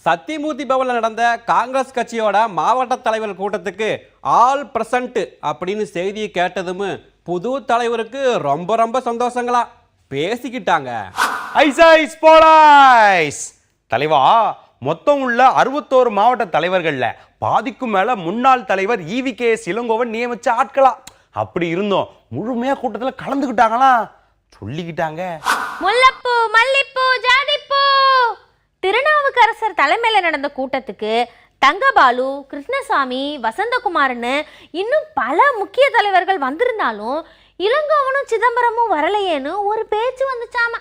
சத்தியமூர்த்தி பவனில் நடந்த காங்கிரஸ் கட்சியோட மாவட்ட தலைவர் கூட்டத்துக்கு ஆல் பிரசன்ட் அப்படின்னு செய்தியை கேட்டதும் புது தலைவருக்கு ரொம்ப ரொம்ப சந்தோஷங்களா பேசிக்கிட்டாங்க. தலைவா, மொத்தம் உள்ள 61 மாவட்ட தலைவர்கள்ல பாதிக்கும் மேல முன்னாள் தலைவர் EVKS இளங்கோவன் நியமிச்ச ஆட்களா. அப்படி இருந்தோம் முழுமையா கூட்டத்துல கலந்துக்கிட்டாங்களா சொல்லிக்கிட்டாங்க. முல்லைப்பூ மல்லிப்பூ ஜாதிப்பூ. திருநாவுக்கரசர் தலைமையில நடந்த கூட்டத்துக்கு தங்கபாலு, கிருஷ்ணசாமி, வசந்தகுமார்னு இன்னும் பல முக்கிய தலைவர்கள் வந்திருந்தாலும் இளங்கோவனும் சிதம்பரமும் வரலையேன்னு ஒரு பேச்சு வந்துச்சாமா.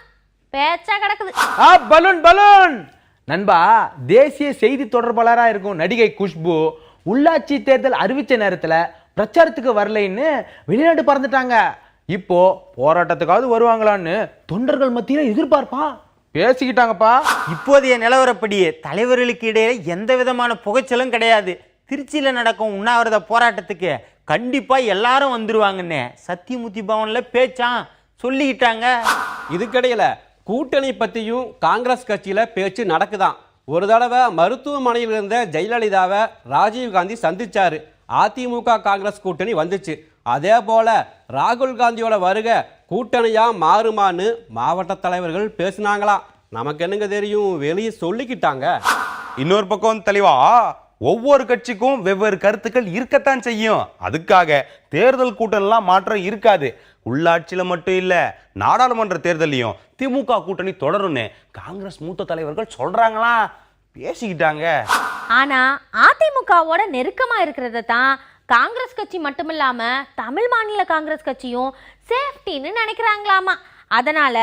பேச்சா கிடக்குது. பலூன் பலூன் நண்பா, தேசிய செய்தி தொடர்பாளராக இருக்கும் நடிகை குஷ்பு உள்ளாட்சி தேர்தல் அறிவிச்ச நேரத்துல பிரச்சாரத்துக்கு வரலைன்னு வெளிநாடு பறந்துட்டாங்க. இப்போ போராட்டத்துக்காவது வருவாங்களான்னு தொண்டர்கள் மத்தியில எதிர்பார்ப்பா பேசிக்கிட்டாங்கப்பா. இப்போதைய நிலவரப்படி தலைவர்களுக்கு இடையே எந்த விதமான புகைச்சலும் கிடையாது. திருச்சியில நடக்கும் உண்ணாவிரத போராட்டத்துக்கு கண்டிப்பா எல்லாரும் வந்துருவாங்கன்னு சத்தியமூர்த்தி பவன்ல பேச்சான் சொல்லிக்கிட்டாங்க. இதுக்கிடையில கூட்டணி பற்றியும் காங்கிரஸ் கட்சியில பேச்சு நடக்குதான். ஒரு தடவை மருத்துவமனையில் இருந்த ஜெயலலிதாவை ராஜீவ்காந்தி சந்திச்சாரு. அதிமுக காங்கிரஸ் கூட்டணி வந்துச்சு. அதே போல ராகுல் காந்தியோட வருகை கூட்டணியா மாறுமான்னு மாவட்ட தலைவர்கள் பேசினாங்களாம். நமக்கு என்னங்க தெரியும், வெளியே சொல்லிக்கிட்டாங்க. இன்னொரு பக்கம் தலைவா, ஒவ்வொரு கட்சிக்கும் வெவ்வேறு கருத்துக்கள் இருக்கத்தான் செய்யும். அதுக்காக தேர்தல் கூட்டம்லாம் மாற்றம் இருக்காது. உள்ளாட்சியில மட்டும் இல்ல, நாடாளுமன்ற தேர்தலையும் திமுக கூட்டணி தொடரும்னு காங்கிரஸ் மூத்த தலைவர்கள் சொல்றாங்களா பேசிக்கிட்டாங்க. ஆனா அதிமுகவோட நெருக்கமா இருக்கிறத தான் காங்கிரஸ் கட்சி மட்டுமில்லாம தமிழ் மாநில காங்கிரஸ் கட்சியும் சேஃப்டின்னு நினைக்கிறாங்களாமா. அதனால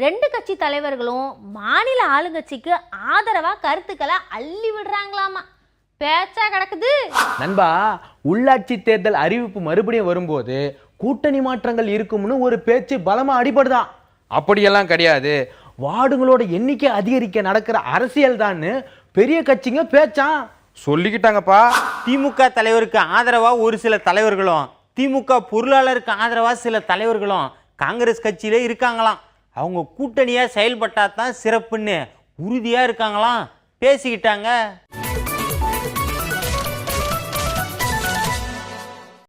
ரெண்டு கட்சி தலைவர்களும் மாநில ஆளுங்கட்சிக்கு ஆதரவா கருத்துக்களை அள்ளி விடுறாங்களாமா. பேச்சா கிடக்குது. நண்பா, உள்ளாட்சி தேர்தல் அறிவிப்பு மறுபடியும் வரும்போது கூட்டணி மாற்றங்கள் இருக்கும்னு ஒரு பேச்சு பலமா அடிபடுதான். அப்படியெல்லாம் கிடையாது, வார்டுகளோட எண்ணிக்கை அதிகரிக்க நடக்கிற அரசியல் தான் பெரிய கட்சிங்க பேச்சான் சொல்லிக்கிட்டாங்கப்பா. திமுக தலைவருக்கு ஆதரவா ஒரு சில தலைவர்களும் திமுக பொருளாளருக்கு ஆதரவா சில தலைவர்களும் காங்கிரஸ் கட்சியில இருக்காங்களாம். அவங்க கூட்டணியா செயல்பட்டா தான் சிறப்புன்னு உறுதியா இருக்காங்களாம் பேசிக்கிட்டாங்க.